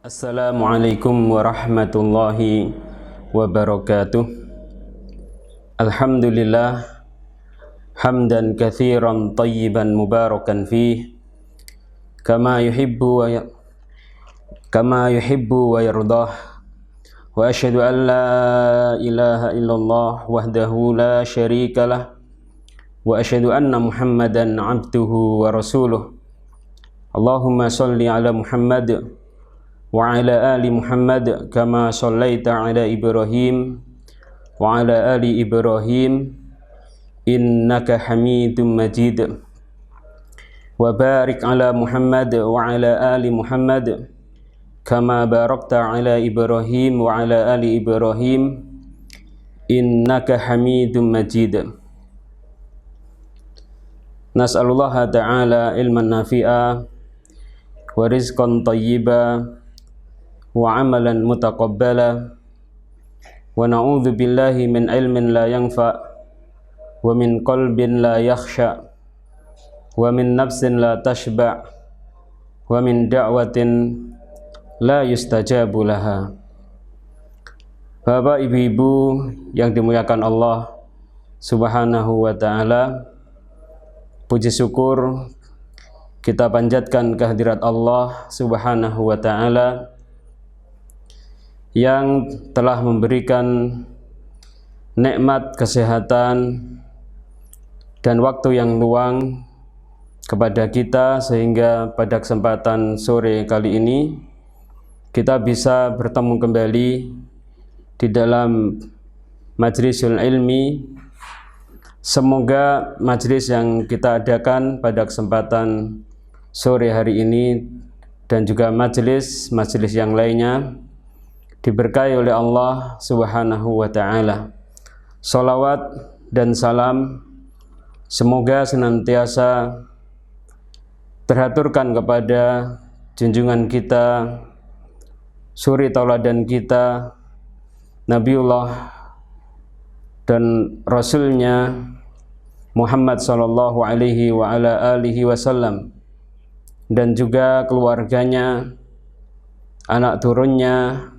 Assalamualaikum warahmatullahi wabarakatuh. Alhamdulillah hamdan katsiran tayyiban mubarakan fih kama yuhibbu wa yardah. Wa asyhadu an la ilaha illallah wahdahu la syarikalah wa asyhadu anna Muhammadan abduhu wa rasuluh. Allahumma shalli ala Muhammad wa ala ali Muhammad kama shallaita ala Ibrahim wa ala ali Ibrahim innaka Hamidum Majid. Wa barik ala Muhammad wa ala ali Muhammad kama barakta ala Ibrahim wa ala ali Ibrahim innaka Hamidum Majid. Nas'alullaha ta'ala ilman nafi'a wa rizqan thayyiba wa amalan mutaqabbala wa na'udzu billahi min ilmin la yanfa wa min qalbin la yakhsha wa min nafsin la tashba wa min da'watin la yustajabu laha. Bapak ibu-ibu yang dimuliakan Allah Subhanahu wa ta'ala, puji syukur kita panjatkan kehadirat Allah Subhanahu wa ta'ala yang telah memberikan nikmat kesehatan dan waktu yang luang kepada kita, sehingga pada kesempatan sore kali ini kita bisa bertemu kembali di dalam majlisul ilmi. Semoga majlis yang kita adakan pada kesempatan sore hari ini dan juga majlis-majlis yang lainnya diberkahi oleh Allah Subhanahu wa ta'ala. Salawat dan salam semoga senantiasa terhaturkan kepada junjungan kita, suri tauladan kita, Nabiullah dan Rasulnya Muhammad sallallahu alaihi wa ala alihi wasallam, dan juga keluarganya, anak turunnya,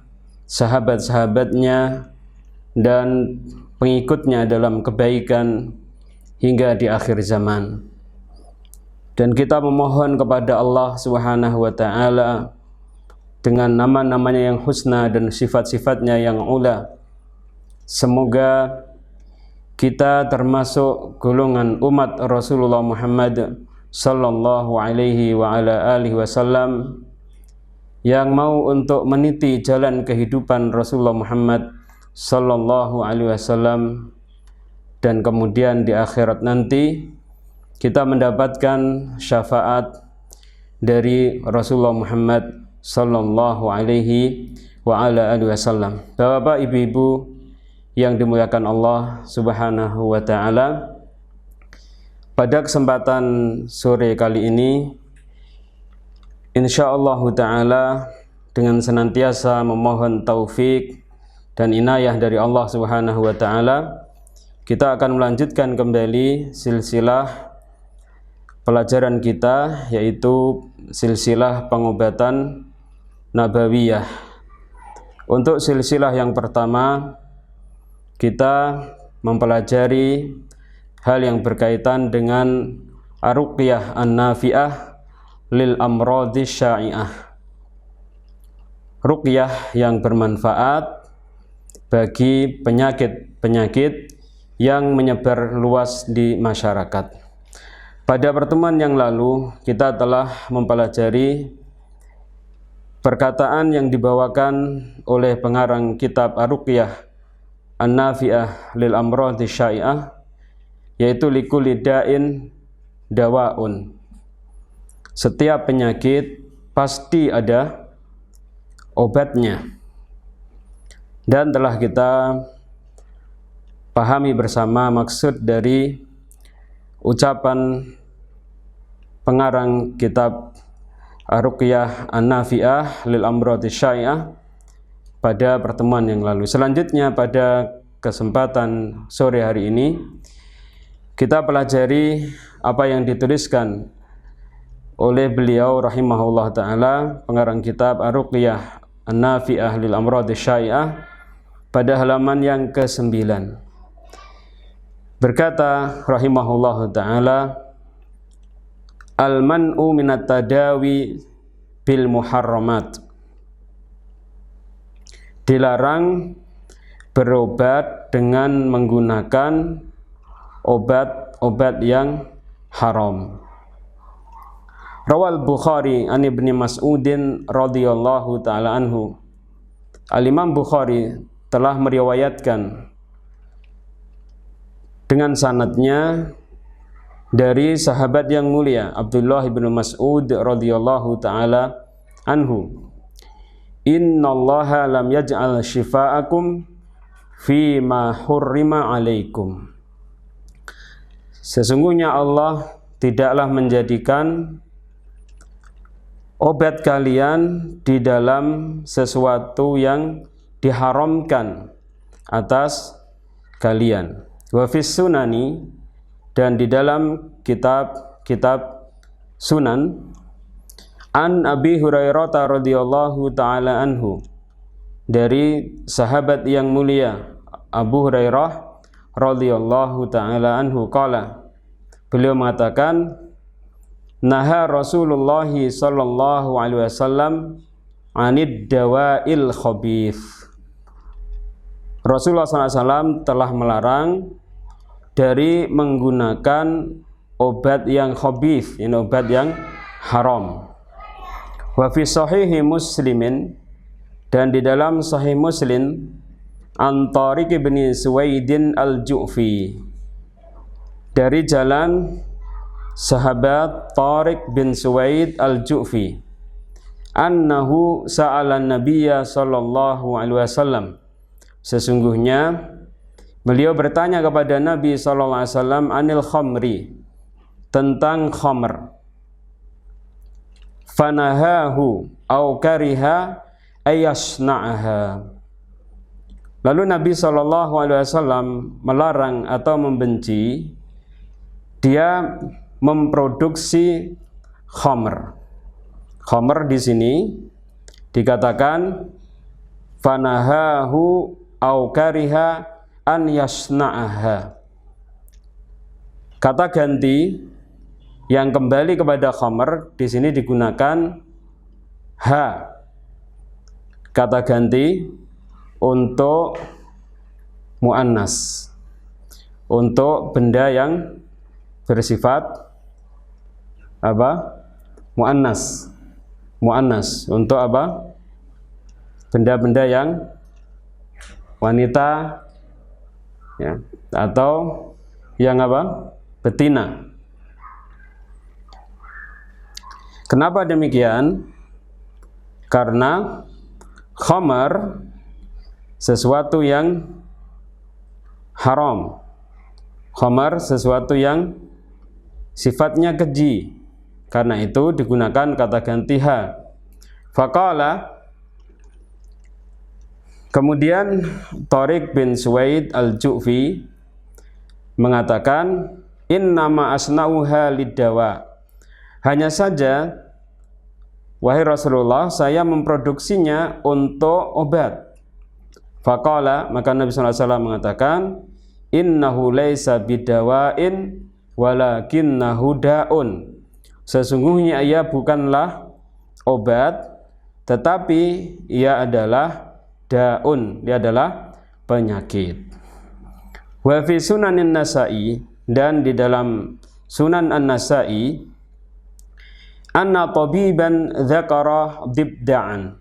sahabat-sahabatnya, dan pengikutnya dalam kebaikan hingga di akhir zaman. Dan kita memohon kepada Allah Subhanahu wa ta'ala dengan nama-namanya yang husna dan sifat-sifatnya yang ula, semoga kita termasuk golongan umat Rasulullah Muhammad sallallahu alaihi wa ala alihi wasallam yang mau untuk meniti jalan kehidupan Rasulullah Muhammad sallallahu alaihi wasallam, dan kemudian di akhirat nanti kita mendapatkan syafaat dari Rasulullah Muhammad sallallahu alaihi wa ala alihi wasallam. Bapak ibu-ibu yang dimuliakan Allah Subhanahu wa ta'ala, pada kesempatan sore kali ini insyaallah ta'ala dengan senantiasa memohon taufik dan inayah dari Allah Subhanahu wa ta'ala, kita akan melanjutkan kembali silsilah pelajaran kita, yaitu silsilah pengobatan nabawiyah. Untuk silsilah yang pertama, kita mempelajari hal yang berkaitan dengan ar-ruqyah an-nafi'ah lil amradhi syai'ah, ruqyah yang bermanfaat bagi penyakit-penyakit yang menyebar luas di masyarakat. Pada pertemuan yang lalu kita telah mempelajari perkataan yang dibawakan oleh pengarang kitab ar-ruqyah an-nafi'ah lil amradhi syai'ah, yaitu likulli da'in dawaun. Setiap penyakit pasti ada obatnya. Dan telah kita pahami bersama maksud dari ucapan pengarang kitab ar-ruqyah an-nafi'ah lil amradhi syai'ah pada pertemuan yang lalu. Selanjutnya pada kesempatan sore hari ini kita pelajari apa yang dituliskan oleh beliau rahimahullah ta'ala, pengarang kitab ar-ruqyah An-Nafi'ah lil Amrad Syai'ah pada halaman yang ke-9. Berkata rahimahullahu ta'ala, al-man'u minat tadawi bil muharramat. Dilarang berobat dengan menggunakan obat-obat yang haram. Rawal Bukhari an Ibni Mas'udin radhiyallahu ta'ala anhu. Al-Imam Bukhari telah meriwayatkan dengan sanadnya dari sahabat yang mulia Abdullah bin Mas'ud radhiyallahu ta'ala anhu. Innallaha lam yaj'al shifa'akum fi ma hurrima alaikum. Sesungguhnya Allah tidaklah menjadikan obat kalian di dalam sesuatu yang diharamkan atas kalian. Wa fis sunani, dan di dalam kitab-kitab sunan, an Abi Hurairah radhiyallahu ta'ala anhu, dari sahabat yang mulia Abu Hurairah radhiyallahu ta'ala anhu, qala, beliau mengatakan, naha Rasulullah sallallahu alaihi wasallam anid dawa'il khabith. Rasulullah SAW telah melarang dari menggunakan obat yang khabith, ini obat yang haram. Wa fi sahihi Muslimin, dan di dalam sahih Muslim, an Tariq bin Suwaidin al-Ju'fi, dari jalan sahabat Tariq bin Suwaid al-Ju'fi, annahu sa'ala nabiyya sallallahu alaihi wasallam, sesungguhnya beliau bertanya kepada Nabi sallallahu alaihi wasallam anil khamri, tentang khamr. Fanahahu au kariha ayasna'aha. Lalu Nabi sallallahu alaihi wasallam melarang atau membenci dia memproduksi khamr. Khamr di sini dikatakan fanahahu au kariha an yasna'aha. Kata ganti yang kembali kepada khamr di sini digunakan ha. Kata ganti untuk muannas, untuk benda yang bersifat apa? Muannas. Muannas untuk apa? Benda-benda yang wanita, ya, atau yang apa? Betina. Kenapa demikian? Karena khamar sesuatu yang haram. Khamar sesuatu yang sifatnya keji. Karena itu digunakan kata ganti ha. Faqala, kemudian Tariq bin Suwaid al-Ju'fi mengatakan, innama asna'uha liddawa. Hanya saja, wahai Rasulullah, saya memproduksinya untuk obat. Faqala, maka Nabi SAW mengatakan, innahu laisa bidawa'in walakinnahu da'un. Sesungguhnya ia bukanlah obat, tetapi ia adalah da'un, dia adalah penyakit. Wa fi sunanin Nasa'i, dan di dalam Sunan An-Nasa'i, anna tabiban dzakara dibda'an.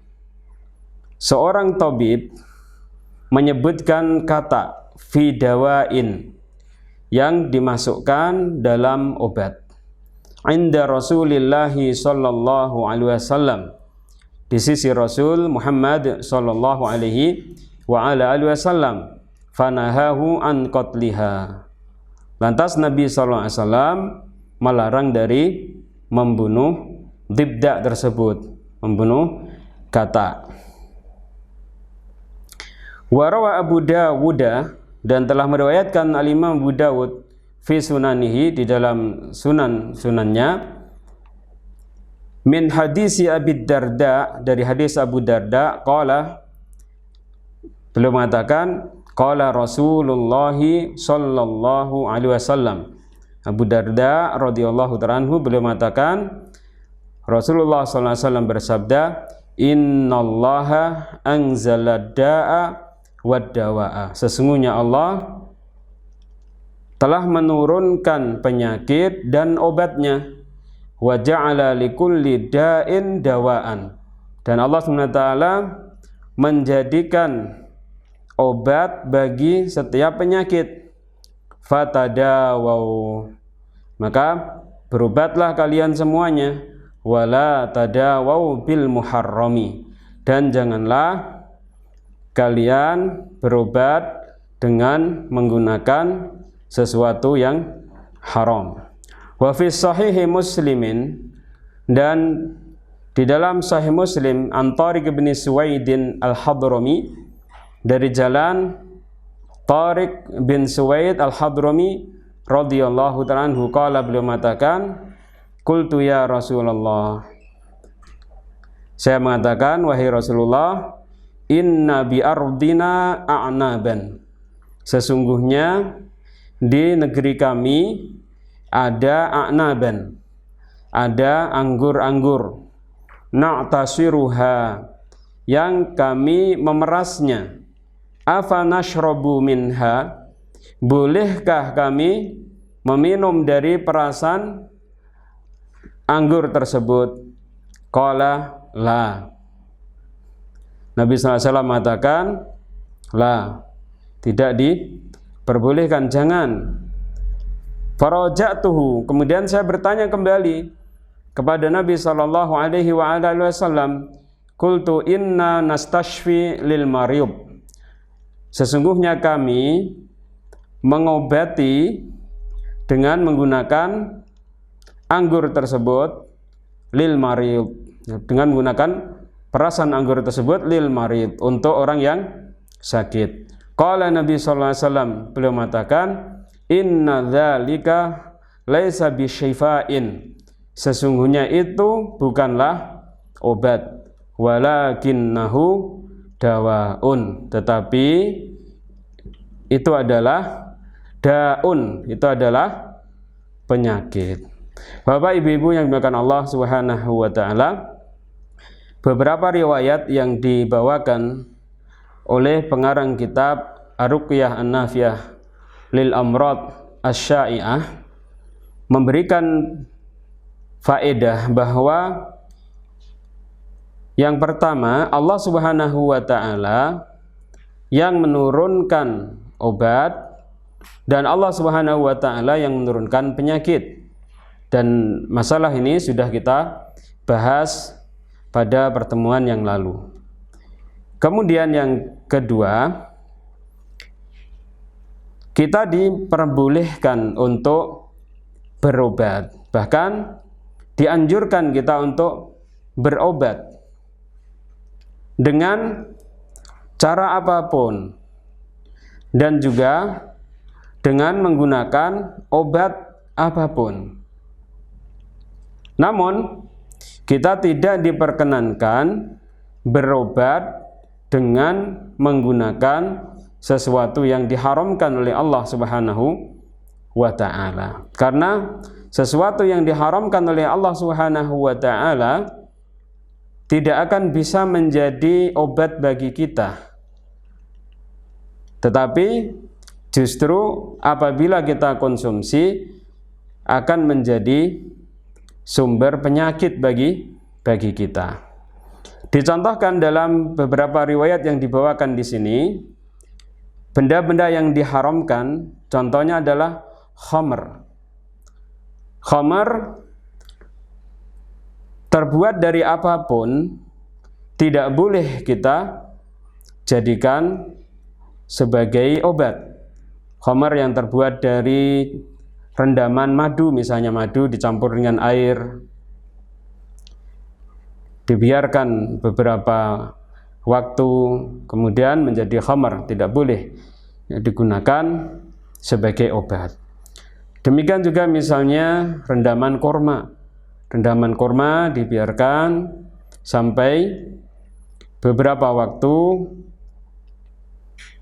Seorang tabib menyebutkan kata fi dawain yang dimasukkan dalam obat. Inda Rasulillah sallallahu alaihi wasallam, di sisi Rasul Muhammad sallallahu alaihi wa ala alihi wasallam, fanahahu an qatliha. Lantas Nabi sallallahu alaihi wasallam melarang dari membunuh dibda tersebut, membunuh kata. Warawa Abu Dawud, dan telah meriwayatkan al-Imam Abu Dawud fi sunanihi, di dalam sunannya, Min hadisi Abi Darda, dari hadis Abu Darda, qala, beliau mengatakan, qala Rasulullah sallallahu alaihi wasallam. Abu Darda radhiyallahu ta'ala anhu, beliau mengatakan, Rasulullah sallallahu alaihi wasallam bersabda, innallaha anzala da'a wad dawa'a. Sesungguhnya Allah telah menurunkan penyakit dan obatnya. Wa ja'ala likulli da'in dawa'an. Dan Allah SWT menjadikan obat bagi setiap penyakit. Fatadawau, maka berobatlah kalian semuanya. Wala tadawau bil muharrami, dan janganlah kalian berobat dengan menggunakan sesuatu yang haram. Wa fi sahihi Muslimin, dan di dalam Sahih Muslim, an Tariq bin Suwaidin al-Hadrami, dari jalan Tariq bin Suwaid al-Hadrami radhiyallahu ta'ala anhu, qala, beliau mengatakan, qultu ya Rasulullah, saya mengatakan, wahai Rasulullah, inna bi ardina a'naban, sesungguhnya di negeri kami ada a'naban, ada anggur-anggur, na'tasiruha, yang kami memerasnya, afa nashrabu minha, bolehkah kami meminum dari perasan anggur tersebut? Qala la, Nabi SAW mengatakan, la, tidak diperbolehkan, jangan. Faraja'tuhu, kemudian saya bertanya kembali kepada Nabi sallallahu alaihi wasallam, qultu inna nastashfi lil mariyub, sesungguhnya kami mengobati dengan menggunakan anggur tersebut, lil mariyub, dengan menggunakan perasan anggur tersebut, lil mariyub, untuk orang yang sakit. Qala Nabi sallallahu alaihi wasallam, beliau mengatakan, inna dzalika laisa bisyifa'in, sesungguhnya itu bukanlah obat, walakinnahu dawaun, tetapi itu adalah daun, itu adalah penyakit. Bapak Ibu-ibu yang dimuliakan Allah Subhanahu wa taala, beberapa riwayat yang dibawakan oleh pengarang kitab Ar-Ruqyah An-Nafiyah lil amrad asy-syai'ah memberikan faedah bahwa yang pertama, Allah Subhanahu wa taala yang menurunkan obat, dan Allah Subhanahu wa taala yang menurunkan penyakit. Dan masalah ini sudah kita bahas pada pertemuan yang lalu. Kemudian yang kedua, kita diperbolehkan untuk berobat, bahkan dianjurkan kita untuk berobat dengan cara apapun, dan juga dengan menggunakan obat apapun. Namun kita tidak diperkenankan berobat dengan menggunakan sesuatu yang diharamkan oleh Allah Subhanahu wa ta'ala. Karena sesuatu yang diharamkan oleh Allah Subhanahu wa ta'ala tidak akan bisa menjadi obat bagi kita, tetapi justru apabila kita konsumsi akan menjadi sumber penyakit bagi kita. Dicontohkan dalam beberapa riwayat yang dibawakan di sini, benda-benda yang diharamkan, contohnya adalah khamr. Khamr terbuat dari apapun, tidak boleh kita jadikan sebagai obat. Khamr yang terbuat dari rendaman madu, misalnya madu dicampur dengan air, dibiarkan beberapa waktu, kemudian menjadi khamr, tidak boleh digunakan sebagai obat. Demikian juga misalnya rendaman kurma, rendaman kurma dibiarkan sampai beberapa waktu,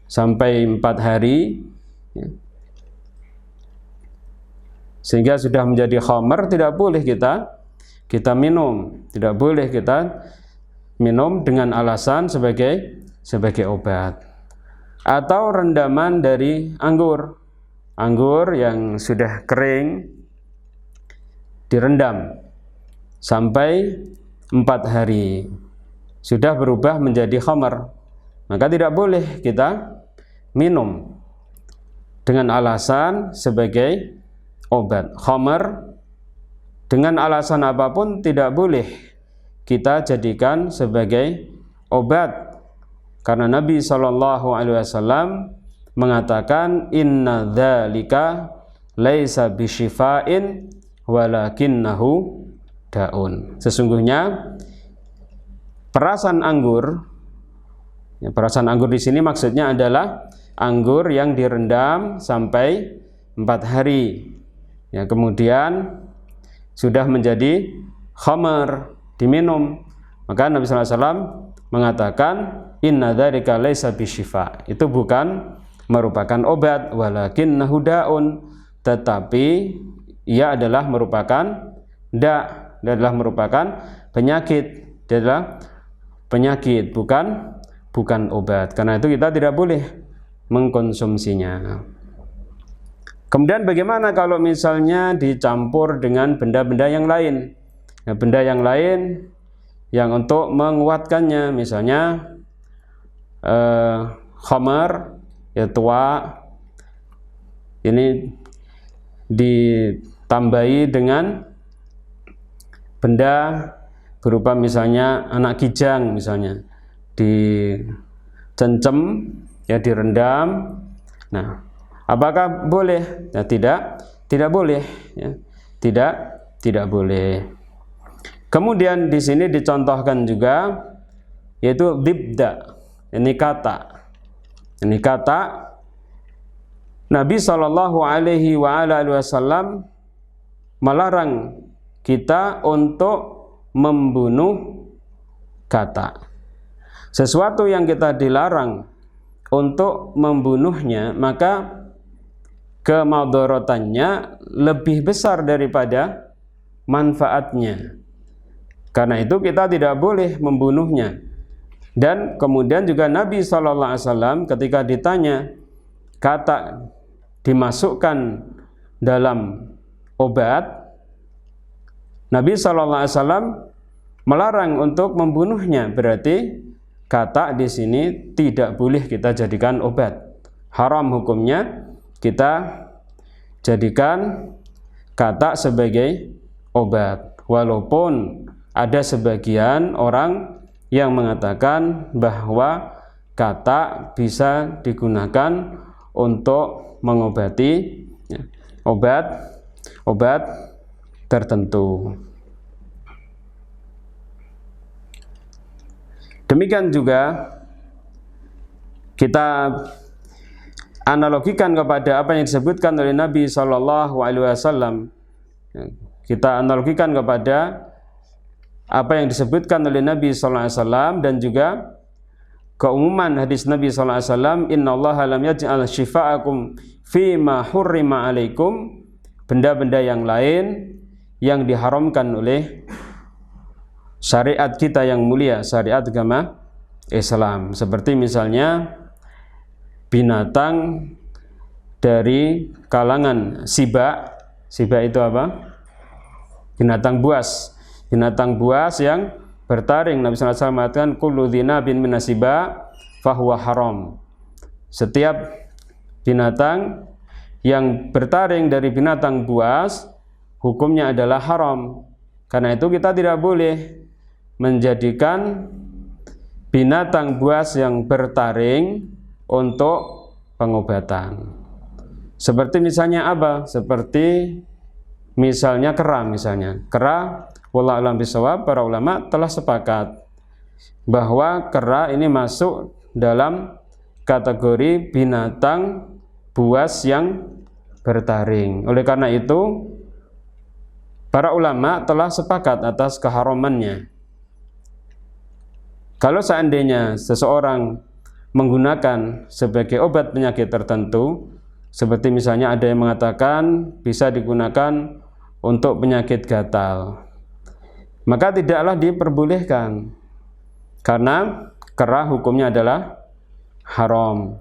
sampai 4 hari, sehingga sudah menjadi khamar. Tidak boleh kita minum, tidak boleh kita minum dengan alasan sebagai obat. Atau rendaman dari anggur yang sudah kering direndam sampai 4 hari, sudah berubah menjadi khamar, maka tidak boleh kita minum dengan alasan sebagai obat. Khamar dengan alasan apapun tidak boleh kita jadikan sebagai obat, karena Nabi SAW mengatakan inna dzalika laisa bisyifa'in walakinnahu daun. Sesungguhnya perasan anggur di sini maksudnya adalah anggur yang direndam sampai 4 hari, kemudian sudah menjadi khamar, diminum. Maka Nabi SAW mengatakan inna dzalika laisa bisyifa, itu bukan merupakan obat, walakinnahu daun, tetapi ia adalah merupakan penyakit, bukan obat. Karena itu kita tidak boleh mengkonsumsinya. Kemudian bagaimana kalau misalnya dicampur dengan benda-benda yang lain? Benda yang lain yang untuk menguatkannya, misalnya khamar, tua, ini ditambahi dengan benda berupa misalnya anak kijang, misalnya dicencem, direndam. Nah, apakah boleh? Tidak boleh, tidak boleh. Kemudian di sini dicontohkan juga, yaitu dibda, ini kata Nabi SAW melarang kita untuk membunuh kata. Sesuatu yang kita dilarang untuk membunuhnya, maka kemadharatannya lebih besar daripada manfaatnya. Karena itu kita tidak boleh membunuhnya. Dan kemudian juga Nabi SAW ketika ditanya kata dimasukkan dalam obat, Nabi SAW melarang untuk membunuhnya. Berarti kata di sini tidak boleh kita jadikan obat. Haram hukumnya kita jadikan kata sebagai obat. Walaupun ada sebagian orang yang mengatakan bahwa kata bisa digunakan untuk mengobati obat tertentu. Demikian juga kita analogikan kepada apa yang disebutkan oleh Nabi SAW. Kita analogikan kepada apa yang disebutkan oleh Nabi SAW dan juga keumuman hadis Nabi SAW, innallaha lam yaj'al syifa'akum fima hurrima alaikum, benda-benda yang lain yang diharamkan oleh syariat kita yang mulia, syariat agama Islam, seperti misalnya binatang dari kalangan siba itu apa? Binatang buas yang bertaring. Nabi SAW mengatakan kullu dzinabin minasiba fahuwa haram. Setiap binatang yang bertaring dari binatang buas hukumnya adalah haram. Karena itu kita tidak boleh menjadikan binatang buas yang bertaring untuk pengobatan. Seperti misalnya apa? Seperti misalnya kera, wallahu a'lam bishawab, para ulama telah sepakat bahwa kera ini masuk dalam kategori binatang buas yang bertaring. Oleh karena itu para ulama telah sepakat atas keharamannya. Kalau seandainya seseorang menggunakan sebagai obat penyakit tertentu, seperti misalnya ada yang mengatakan bisa digunakan untuk penyakit gatal, maka tidaklah diperbolehkan, karena kera hukumnya adalah haram.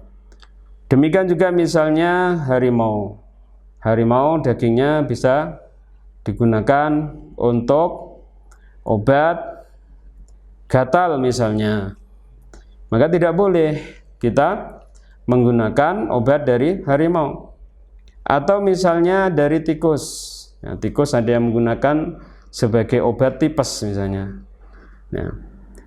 Demikian juga misalnya harimau. Harimau dagingnya bisa digunakan untuk obat gatal misalnya, maka tidak boleh kita menggunakan obat dari harimau. Atau misalnya dari tikus, ya, tikus ada yang menggunakan sebagai obat tipes misalnya. Nah,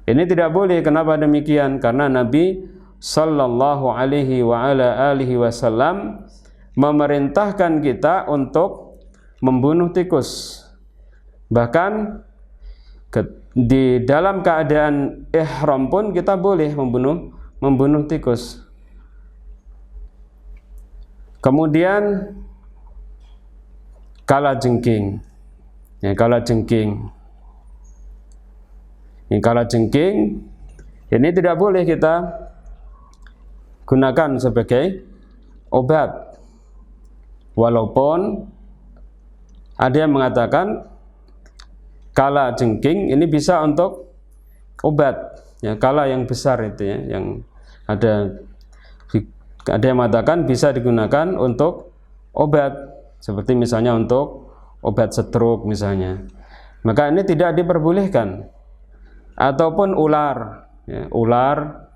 ini tidak boleh. Kenapa demikian? Karena Nabi Sallallahu alaihi wa ala alihi wasallam memerintahkan kita untuk membunuh tikus. Bahkan di dalam keadaan ihram pun kita boleh membunuh tikus. Kemudian kalajengking. Ya, kalajengking. Ini kalajengking ini tidak boleh kita gunakan sebagai obat. Walaupun ada yang mengatakan kalajengking ini bisa untuk obat, ya, kala yang besar itu ya, yang ada yang mengatakan bisa digunakan untuk obat, seperti misalnya untuk obat stroke misalnya. Maka ini tidak diperbolehkan. Ataupun ular, ya, ular,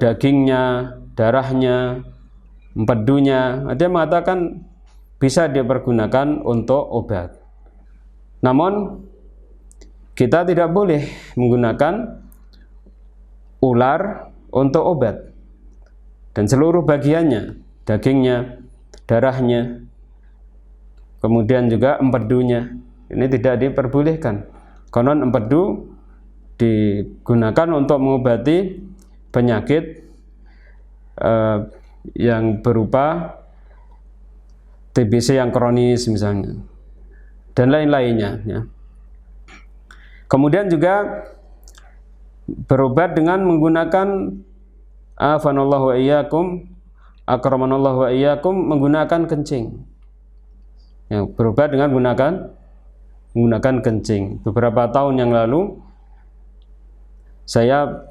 dagingnya, darahnya, empedunya, ada yang mengatakan bisa dipergunakan untuk obat. Namun kita tidak boleh menggunakan ular untuk obat, dan seluruh bagiannya, dagingnya, darahnya, kemudian juga empedunya, ini tidak diperbolehkan. Konon empedu digunakan untuk mengobati penyakit yang berupa TBC yang kronis misalnya, dan lain-lainnya, ya. Kemudian juga berobat dengan menggunakan afanallahu wa iyyakum, akramanallahu wa iyyakum, menggunakan kencing. Ya, berobat dengan menggunakan kencing. Beberapa tahun yang lalu saya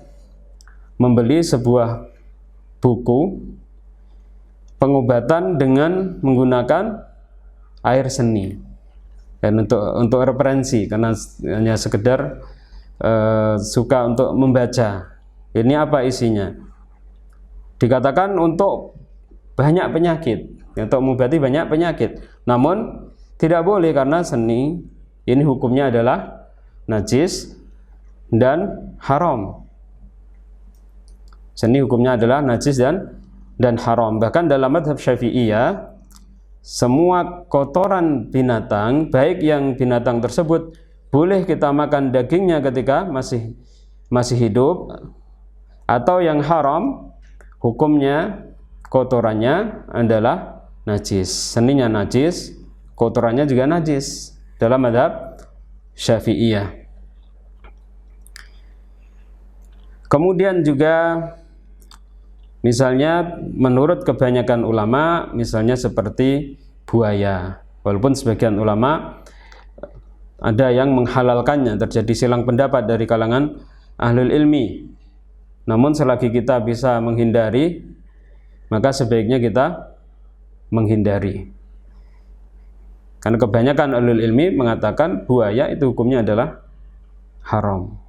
membeli sebuah buku pengobatan dengan menggunakan air seni. Dan untuk referensi, karena hanya sekedar suka untuk membaca. Ini apa isinya? Dikatakan untuk banyak penyakit, untuk mengobati banyak penyakit. Namun tidak boleh, karena seni ini hukumnya adalah najis dan haram. Seni hukumnya adalah najis dan haram. Bahkan dalam mazhab Syafi'iyah, semua kotoran binatang, baik yang binatang tersebut boleh kita makan dagingnya ketika masih hidup, atau yang haram hukumnya kotorannya adalah najis, seninya najis, kotorannya juga najis dalam mazhab Syafi'iyah. Kemudian juga misalnya menurut kebanyakan ulama, misalnya seperti buaya, walaupun sebagian ulama ada yang menghalalkannya, terjadi silang pendapat dari kalangan ahlul ilmi. Namun selagi kita bisa menghindari, maka sebaiknya kita menghindari. Karena kebanyakan ahlul ilmi mengatakan buaya itu hukumnya adalah haram.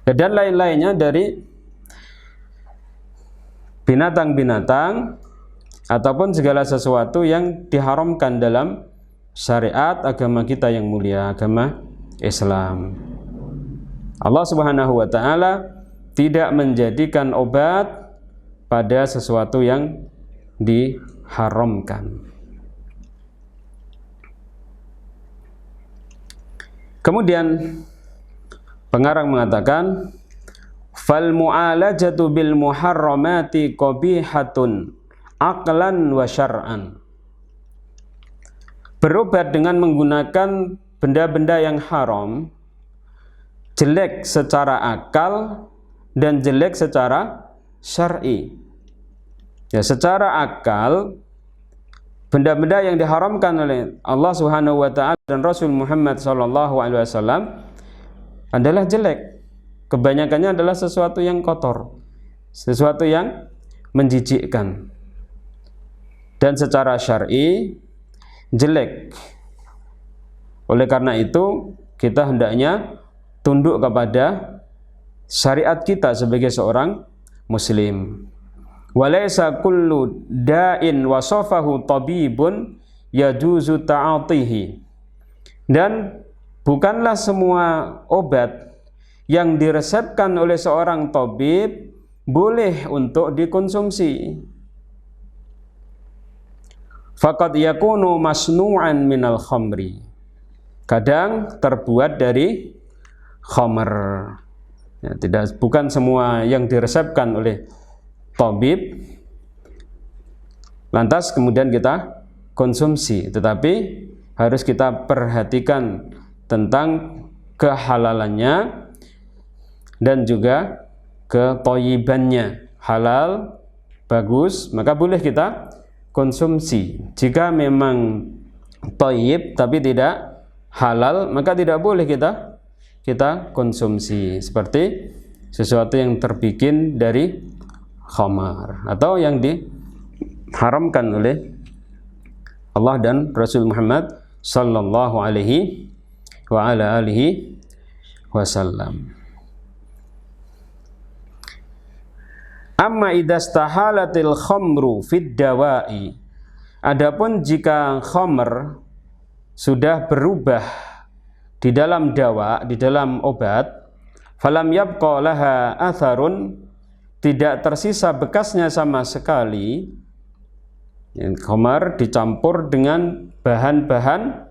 Dan lain-lainnya dari binatang-binatang ataupun segala sesuatu yang diharamkan dalam syariat agama kita yang mulia, agama Islam. Allah Subhanahu wa taala tidak menjadikan obat pada sesuatu yang diharamkan. Kemudian pengarang mengatakan, fal mu'alajatu bil muharramati qabihatun aqlan wa syar'an. berobat dengan menggunakan benda-benda yang haram jelek secara akal dan jelek secara syar'i. Ya, secara akal benda-benda yang diharamkan oleh Allah Subhanahu wa taala dan Rasul Muhammad sallallahu alaihi wasallam adalah jelek. Kebanyakannya adalah sesuatu yang kotor, sesuatu yang menjijikkan. Dan secara syar'i jelek. Oleh karena itu, kita hendaknya tunduk kepada syariat kita sebagai seorang muslim. Walaysa kullu da'in wasafahu tabibun yajuzu ta'atihi. Dan bukanlah semua obat yang diresepkan oleh seorang tabib boleh untuk dikonsumsi. Faqad yakunu masnu'an minal khamri. Kadang terbuat dari khamr. Ya, bukan semua yang diresepkan oleh tabib lantas kemudian kita konsumsi, tetapi harus kita perhatikan tentang kehalalannya dan juga kethayyibannya. Halal, bagus, maka boleh kita konsumsi. Jika memang thayyib tapi tidak halal, maka tidak boleh kita konsumsi, seperti sesuatu yang terbikin dari khamar atau yang diharamkan oleh Allah dan Rasul Muhammad sallallahu alaihi wa ala alihi wasallam. Amma idastahalatil khamru fid dawa'i. Adapun jika khamr sudah berubah di dalam dawa, di dalam obat, falam yabqa laha atharun, tidak tersisa bekasnya sama sekali. Khamar dicampur dengan bahan-bahan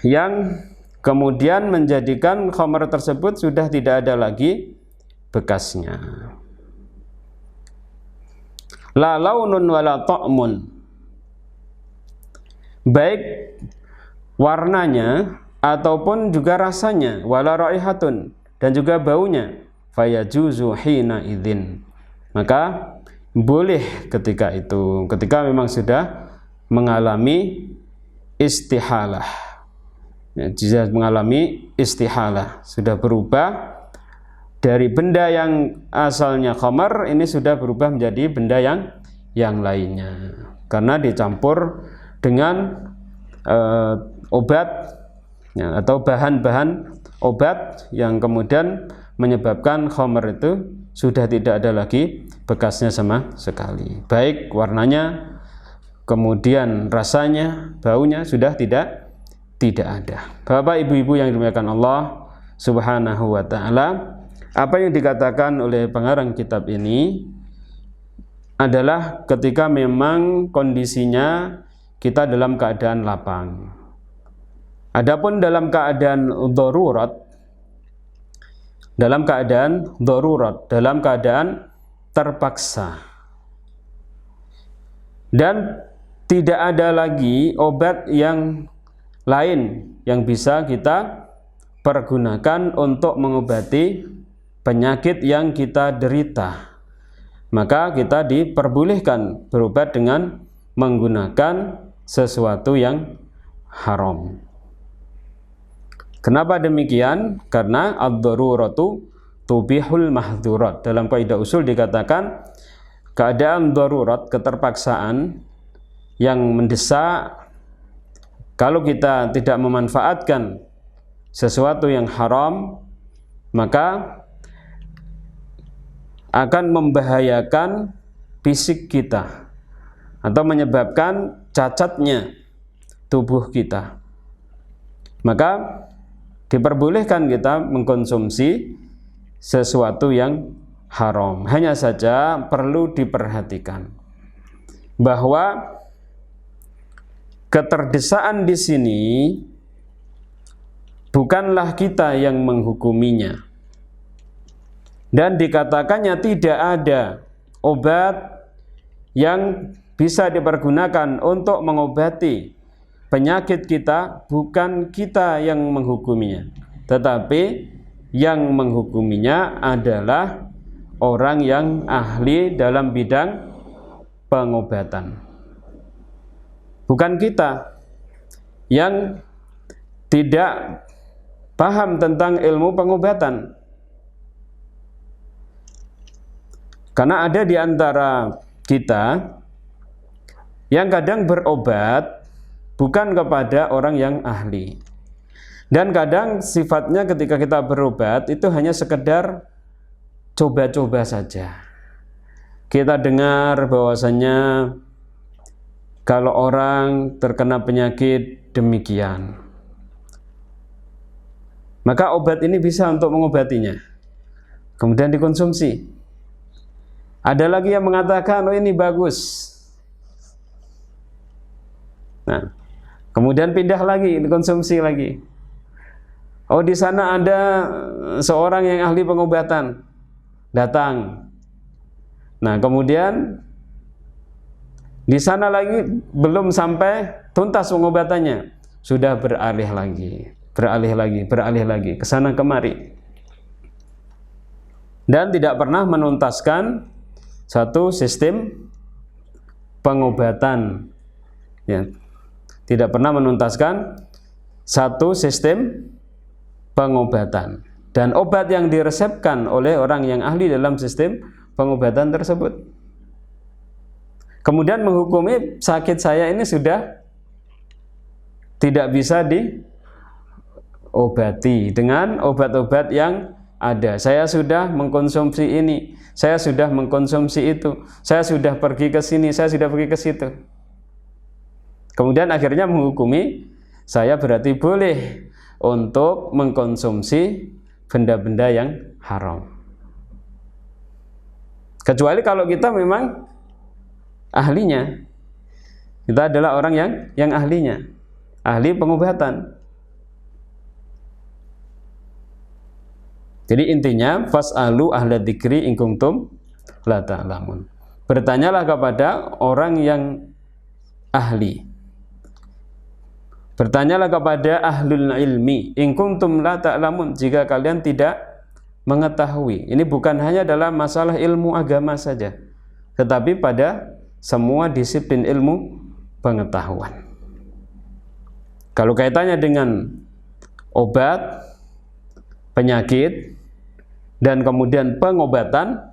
yang kemudian menjadikan khamar tersebut sudah tidak ada lagi bekasnya. La launun wala ta'mun, baik warnanya ataupun juga rasanya, wala raihatun, dan juga baunya, fayajuzu hina idzin, maka boleh ketika itu, ketika memang sudah mengalami istihalah. Ya, jika mengalami istihalah, sudah berubah dari benda yang asalnya khamar, ini sudah berubah menjadi benda yang lainnya, karena dicampur dengan obat ya, atau bahan-bahan obat yang kemudian menyebabkan khamar itu sudah tidak ada lagi bekasnya sama sekali, baik warnanya, kemudian rasanya, baunya sudah tidak ada. Bapak ibu-ibu yang dimuliakan Allah Subhanahu wa taala, apa yang dikatakan oleh pengarang kitab ini adalah ketika memang kondisinya kita dalam keadaan lapang. Adapun dalam keadaan darurat, dalam keadaan terpaksa, dan tidak ada lagi obat yang lain yang bisa kita pergunakan untuk mengobati penyakit yang kita derita, maka kita diperbolehkan berobat dengan menggunakan sesuatu yang haram. Kenapa demikian? Karena ad-daruratu tubihul mahdzurat. Dalam kaidah usul dikatakan keadaan darurat, keterpaksaan yang mendesak, kalau kita tidak memanfaatkan sesuatu yang haram, maka akan membahayakan fisik kita atau menyebabkan cacatnya tubuh kita. Maka diperbolehkan kita mengkonsumsi sesuatu yang haram. Hanya saja perlu diperhatikan bahwa keterdesaan di sini bukanlah kita yang menghukuminya. Dan dikatakannya tidak ada obat yang bisa dipergunakan untuk mengobati penyakit kita bukan kita yang menghukuminya, tetapi yang menghukuminya adalah orang yang ahli dalam bidang pengobatan. Bukan kita yang tidak paham tentang ilmu pengobatan. Karena ada di antara kita yang kadang berobat bukan kepada orang yang ahli. Dan kadang sifatnya ketika kita berobat itu hanya sekedar coba-coba saja. Kita dengar bahwasanya kalau orang terkena penyakit demikian, maka obat ini bisa untuk mengobatinya. Kemudian dikonsumsi. Ada lagi yang mengatakan, oh ini bagus. Nah, kemudian pindah lagi, dikonsumsi lagi. Oh di sana ada seorang yang ahli pengobatan, datang. Nah kemudian di sana lagi belum sampai tuntas pengobatannya, sudah beralih lagi ke sana kemari, dan tidak pernah menuntaskan satu sistem pengobatan, ya. Tidak pernah menuntaskan satu sistem pengobatan dan obat yang diresepkan oleh orang yang ahli dalam sistem pengobatan tersebut. Kemudian menghukumi sakit saya ini sudah tidak bisa diobati dengan obat-obat yang ada. Saya sudah mengkonsumsi ini, saya sudah mengkonsumsi itu, saya sudah pergi ke sini, saya sudah pergi ke situ. Kemudian akhirnya menghukumi saya berarti boleh untuk mengkonsumsi benda-benda yang haram. Kecuali kalau kita memang ahlinya, kita adalah orang yang ahlinya, ahli pengobatan. Jadi intinya fas'alu ahla dzikri in kuntum la ta'lamun. Bertanyalah kepada orang yang ahli. Bertanyalah kepada ahlul ilmi in kuntum la ta'lamun, jika kalian tidak mengetahui. Ini bukan hanya dalam masalah ilmu agama saja, tetapi pada semua disiplin ilmu pengetahuan. Kalau kaitannya dengan obat, penyakit, dan kemudian pengobatan,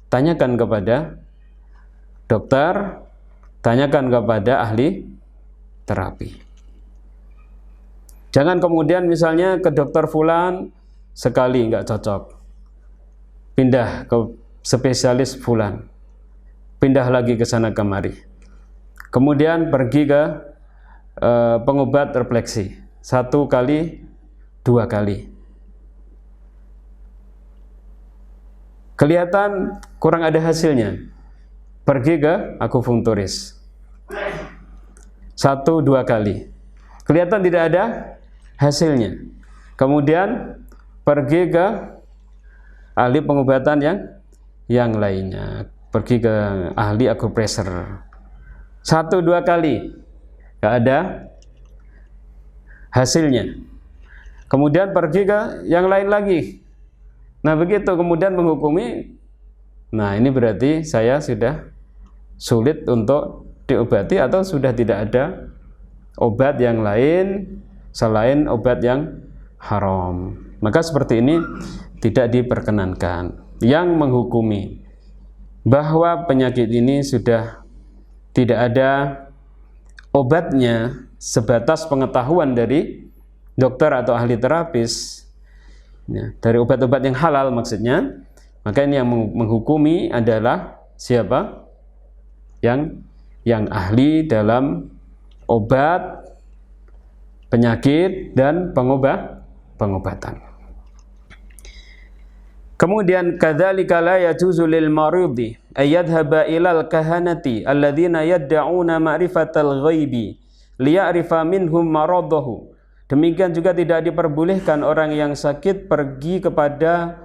tanyakan kepada dokter, tanyakan kepada ahli terapi. Jangan kemudian misalnya ke dokter fulan sekali nggak cocok, pindah ke spesialis fulan, pindah lagi ke sana kemari, kemudian pergi ke pengobat refleksi 1 kali 2 kali, kelihatan kurang ada hasilnya, pergi ke akupunkturis 1-2 kali, kelihatan tidak ada hasilnya, kemudian pergi ke ahli pengobatan yang lainnya, pergi ke ahli akupressor 1-2 kali, gak ada hasilnya, kemudian pergi ke yang lain lagi. Nah begitu kemudian menghukumi, nah ini berarti saya sudah sulit untuk diobati atau sudah tidak ada obat yang lain selain obat yang haram. Maka seperti ini tidak diperkenankan. Yang menghukumi bahwa penyakit ini sudah tidak ada obatnya sebatas pengetahuan dari dokter atau ahli terapis, ya, dari obat-obat yang halal maksudnya, maka ini yang menghukumi adalah siapa? Yang ahli dalam obat, penyakit, dan pengobatan. Kemudian kadzalika la yajuzu lil maridi ay yadhhaba ilal kahanati alladzina yad'una ma'rifatal ghaibi liya'rifa minhum maradahu. Demikian juga tidak diperbolehkan orang yang sakit pergi kepada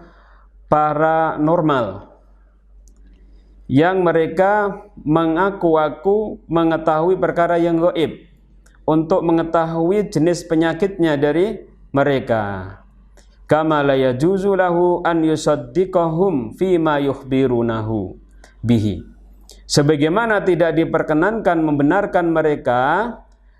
paranormal yang mereka mengaku-aku mengetahui perkara yang gaib untuk mengetahui jenis penyakitnya dari mereka. Kama la yajuzu lahu an yusaddiqahum fima yukhbirunahu bihi. Sebagaimana tidak diperkenankan membenarkan mereka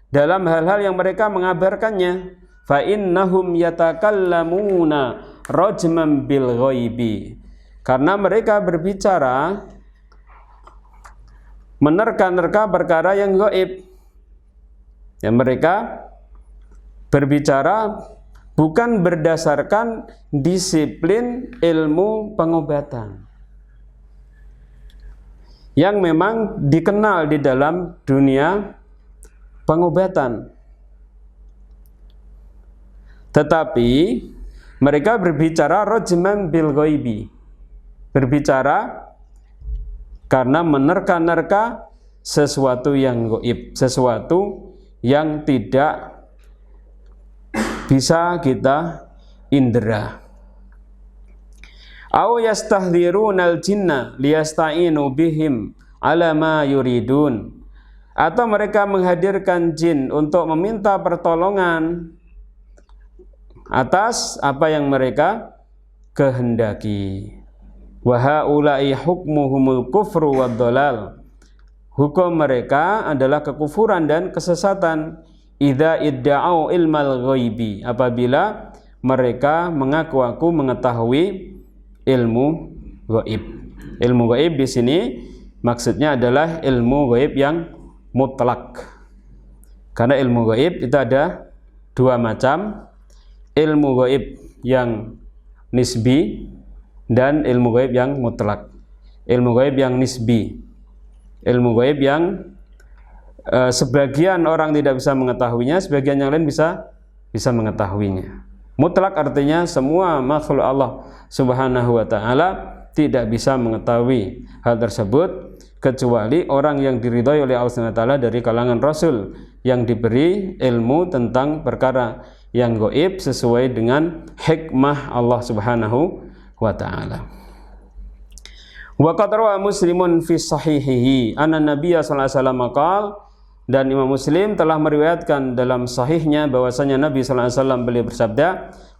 dalam hal-hal yang mereka mengabarkannya. Fa innahum yatakallamuna rajman bil ghaibi. Karena mereka berbicara menerka-nerka perkara yang gaib. Ya, mereka berbicara bukan berdasarkan disiplin ilmu pengobatan yang memang dikenal di dalam dunia pengobatan. Tetapi mereka berbicara rajman bil ghaibi, berbicara karena menerka-nerka sesuatu yang gaib, sesuatu yang tidak bisa kita indera. Aw yastahdhirunal jinna liyasta'inu bihim ala ma yuridun. Atau mereka menghadirkan jin untuk meminta pertolongan atas apa yang mereka kehendaki. Wa haula'i hukmuhumul kufru wad dhalal. Hukum mereka adalah kekufuran dan kesesatan. Idza idda'u ilmal ghaibi, apabila mereka mengaku-aku mengetahui ilmu gaib. Ilmu gaib di sini maksudnya adalah ilmu gaib yang mutlak. Karena ilmu gaib itu ada dua macam, ilmu gaib yang nisbi dan ilmu gaib yang mutlak. Ilmu gaib yang nisbi, ilmu gaib yang sebagian orang tidak bisa mengetahuinya, sebagian yang lain bisa mengetahuinya. Mutlak artinya semua makhluk Allah Subhanahu wa taala tidak bisa mengetahui hal tersebut kecuali orang yang diridhai oleh Allah Subhanahu wa taala dari kalangan rasul yang diberi ilmu tentang perkara yang gaib sesuai dengan hikmah Allah Subhanahu wa taala. Wa qad rawa Muslimun fi sahihihi anna Nabiyya sallallahu alaihi wasallam qala, dan Imam Muslim telah meriwayatkan dalam sahihnya bahwasanya Nabi sallallahu alaihi wasallam beliau bersabda,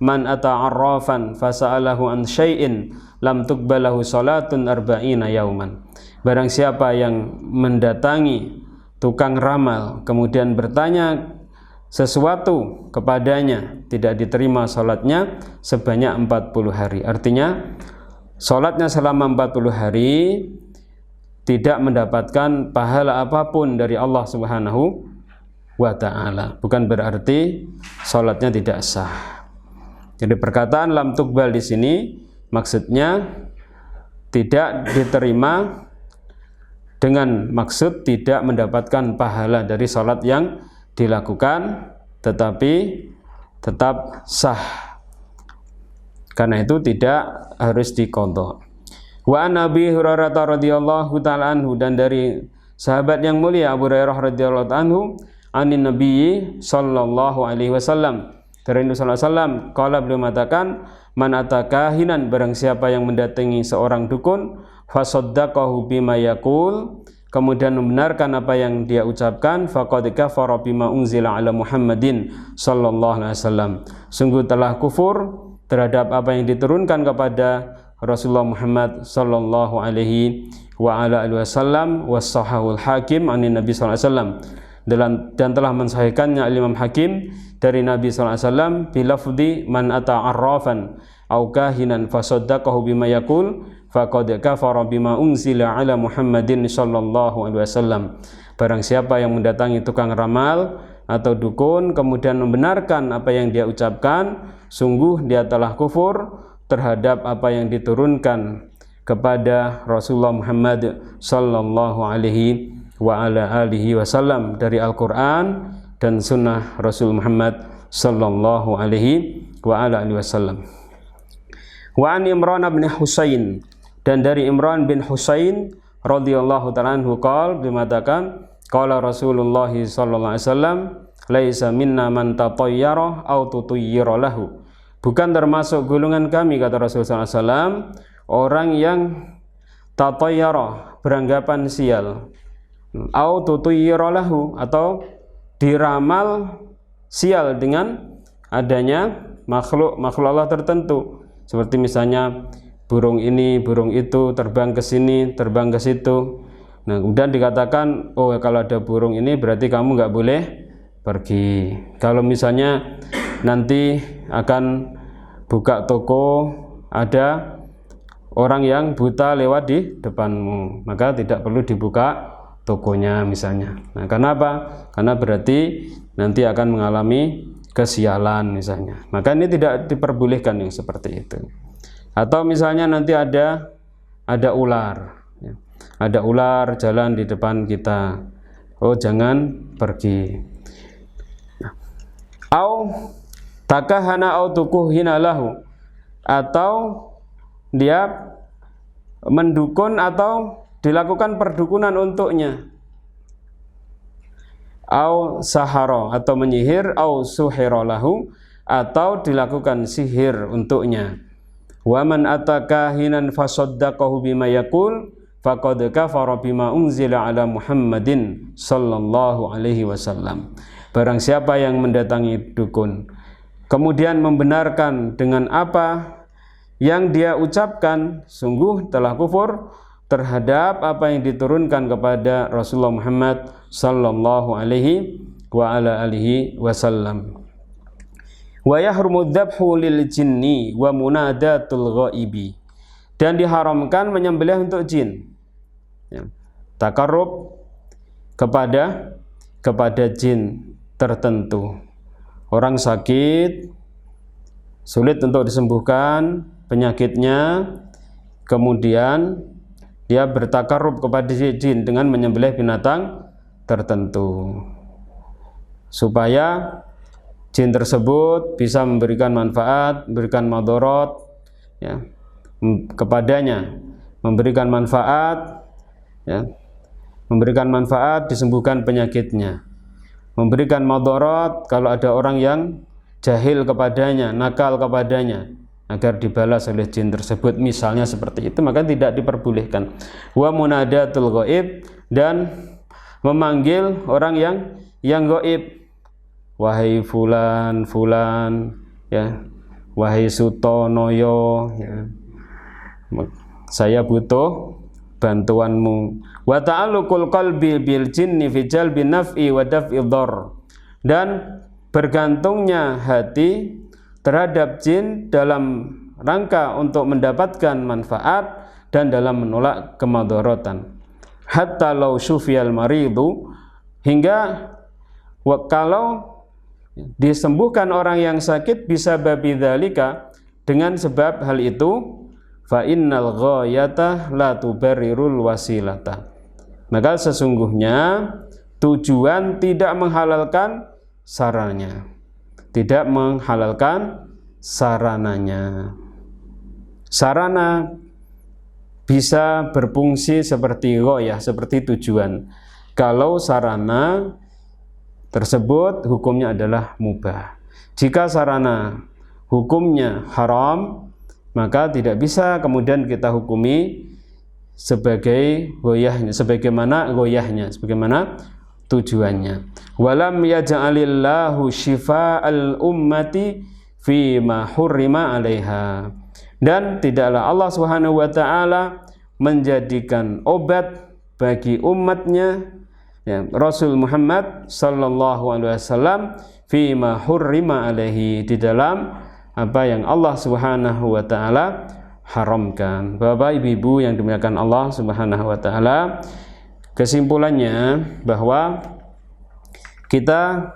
man ata'arrafan fasa'alahu an syai'in lam tuqbalahu salatun arba'ina yauman. Barang siapa yang mendatangi tukang ramal kemudian bertanya sesuatu kepadanya, tidak diterima salatnya sebanyak 40 hari. Artinya salatnya selama 40 hari tidak mendapatkan pahala apapun dari Allah Subhanahu wa ta'ala. Bukan berarti salatnya tidak sah. Jadi perkataan lam tuqbal di sini maksudnya tidak diterima dengan maksud tidak mendapatkan pahala dari salat yang dilakukan, tetapi tetap sah. Karena itu tidak harus diqadha. Wa an Abi Hurairah radhiyallahu ta'ala anhu, dan dari sahabat yang mulia Abu Hurairah radhiyallahu anhu, anin Nabi sallallahu alaihi wasallam, dari Nabi sallallahu alaihi wasallam, qala, beliau mengatakan, man atakahinan, barang siapa yang mendatangi seorang dukun, fasaddaqahu bima yaqul, kemudian membenarkan apa yang dia ucapkan, faqad kafara bima unzila ala Muhammadin sallallahu alaihi wasallam, sungguh telah kufur terhadap apa yang diturunkan kepada Rasulullah Muhammad sallallahu alaihi wa ala alihi wasallam, was-sahahul Hakim anin Nabi sallallahu alaihi wasallam, dan telah mensahihkannya Imam Hakim dari Nabi sallallahu alaihi wasallam bilafzi man ata'arrafan au kahinan fasaddaqahu bima yaqul faqad kafara bima unzila ala Muhammadin sallallahu alaihi wasallam. Barang siapa yang mendatangi tukang ramal atau dukun kemudian membenarkan apa yang dia ucapkan, sungguh dia telah kufur terhadap apa yang diturunkan kepada Rasulullah Muhammad sallallahu alaihi wa ala alihi wasallam dari Al-Qur'an dan sunnah Rasul Muhammad sallallahu alaihi wa ala alihi wasallam. Wa an Imran bin Husain, dan dari Imran bin Husain radhiyallahu ta'ala anhu qala, dimatakan qala Rasulullah sallallahu alaihi wasallam, laisa minna man tatayyara aw tutayyira lahu. Bukan termasuk golongan kami, kata Rasulullah SAW, orang yang tatayyara, beranggapan sial, au tutayyira lahu, atau diramal sial dengan adanya makhluk Allah tertentu, seperti misalnya burung ini, burung itu terbang ke sini, terbang ke situ. Nah, kemudian dikatakan, oh kalau ada burung ini berarti kamu nggak boleh pergi. Kalau misalnya nanti akan buka toko, ada orang yang buta lewat di depanmu, maka tidak perlu dibuka tokonya misalnya. Nah, kenapa? Karena berarti nanti akan mengalami kesialan misalnya. Maka ini tidak diperbolehkan yang seperti itu. Atau misalnya nanti ada ular, ya. Ada ular jalan di depan kita. Oh, jangan pergi. Au takahana au tukuhina lahu, atau dia mendukun atau dilakukan perdukunan untuknya. Au sahara, atau menyihir, au suhira lahu, atau dilakukan sihir untuknya. Wa man ataka hinan fasaddaqahu bima yaqul faqad kafara bima unzila ala Muhammadin sallallahu alaihi wasallam. Barang siapa yang mendatangi dukun kemudian membenarkan dengan apa yang dia ucapkan, sungguh telah kufur terhadap apa yang diturunkan kepada Rasulullah Muhammad sallallahu alaihi wa ala alihi wasallam. Wa yahrumu dzabhu lil jinni wa munadatul ghaibi, dan diharamkan menyembelih untuk jin, ya. Takarrub kepada jin tertentu. Orang sakit, sulit untuk disembuhkan penyakitnya, kemudian dia bertakarrub kepada jin dengan menyembelih binatang tertentu supaya jin tersebut bisa memberikan manfaat, memberikan madarat, ya, kepadanya, memberikan manfaat, ya, memberikan manfaat, disembuhkan penyakitnya, memberikan madarat kalau ada orang yang jahil kepadanya, nakal kepadanya, agar dibalas oleh jin tersebut, misalnya seperti itu, maka tidak diperbolehkan. Wa munadatul ghaib, dan memanggil orang yang gaib, wahai fulan, ya, wahai Sutonoyo, ya, saya butuh bantuanmu. Wa ta'alluqul qalbi bil jinni fi jalbi naf'i wa daf'i dhar, dan bergantungnya hati terhadap jin dalam rangka untuk mendapatkan manfaat dan dalam menolak kemadharatan. Hatta law syufiyal maridu, hingga kalau disembuhkan orang yang sakit bisa babi dzalika, dengan sebab hal itu, fa innal ghayata la tubarrirul wasilata, maka sesungguhnya tujuan tidak menghalalkan sarananya, tidak menghalalkan sarananya. Sarana bisa berfungsi seperti ghayah, seperti tujuan. Kalau sarana tersebut hukumnya adalah mubah. Jika sarana hukumnya haram, maka tidak bisa kemudian kita hukumi sebagai ghayahnya, sebagaimana ghayahnya, sebagaimana tujuannya. Walam yaj'alillahu shifa'al ummati fi ma hurrima 'alaiha, dan tidaklah Allah Subhanahu wa taala menjadikan obat bagi umatnya, ya, Rasul Muhammad sallallahu alaihi wasallam, fi ma hurrima 'alaihi, di dalam apa yang Allah Subhanahu wa taala haramkan. Bapak Ibu yang dimuliakan Allah Subhanahu wa taala, kesimpulannya bahwa kita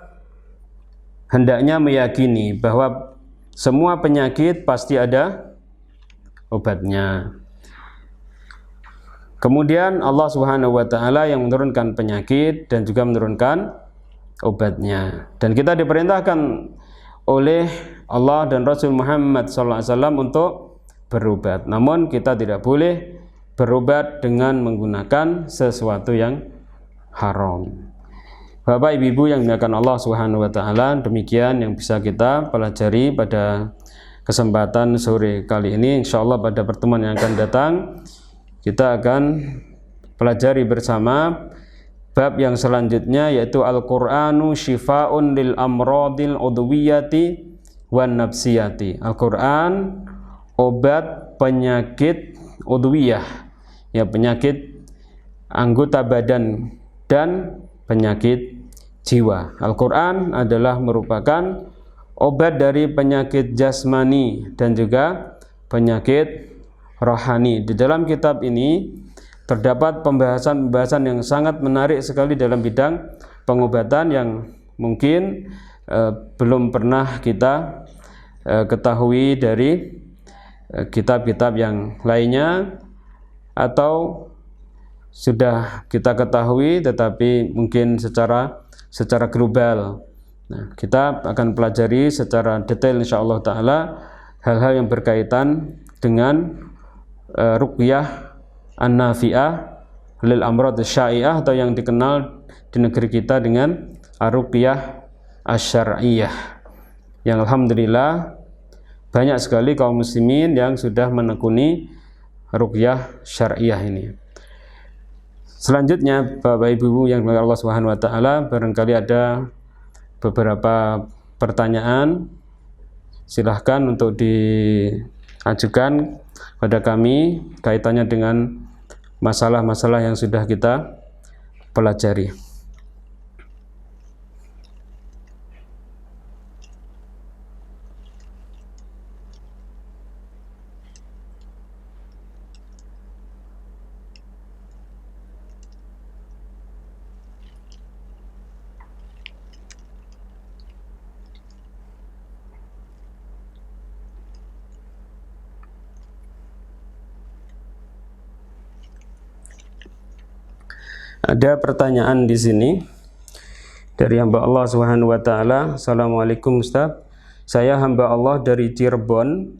hendaknya meyakini bahwa semua penyakit pasti ada obatnya. Kemudian Allah Subhanahu wa taala yang menurunkan penyakit dan juga menurunkan obatnya. Dan kita diperintahkan oleh Allah dan Rasul Muhammad SAW untuk berobat. Namun kita tidak boleh berobat dengan menggunakan sesuatu yang haram. Bapak Ibu yang dimuliakan Allah Subhanahu wa taala, demikian yang bisa kita pelajari pada kesempatan sore kali ini. Insyaallah pada pertemuan yang akan datang kita akan pelajari bersama bab yang selanjutnya yaitu Al-Qur'anu Shifa'un lil amradil udwiyati wan nafsiyati. Al-Qur'an obat penyakit udwiyah, ya penyakit anggota badan dan penyakit jiwa. Al-Qur'an adalah merupakan obat dari penyakit jasmani dan juga penyakit rohani. Di dalam kitab ini terdapat pembahasan-pembahasan yang sangat menarik sekali dalam bidang pengobatan yang mungkin belum pernah kita ketahui dari kitab-kitab yang lainnya, atau sudah kita ketahui tetapi mungkin secara global. Nah, kita akan pelajari secara detail insyaallah taala hal-hal yang berkaitan dengan ruqyah an-nafi'ah lil amrad syai'ah, atau yang dikenal di negeri kita dengan ruqyah asy-syar'iyyah, yang alhamdulillah banyak sekali kaum muslimin yang sudah menekuni ruqyah syar'iyyah ini. Selanjutnya Bapak Ibu yang dimuliakan Allah Subhanahu wa taala, barangkali ada beberapa pertanyaan, silahkan untuk diajukan pada kami kaitannya dengan masalah-masalah yang sudah kita pelajari. Ada pertanyaan di sini dari hamba Allah Subhanahu wa taala. Assalamualaikum Ustaz. Saya hamba Allah dari Cirebon.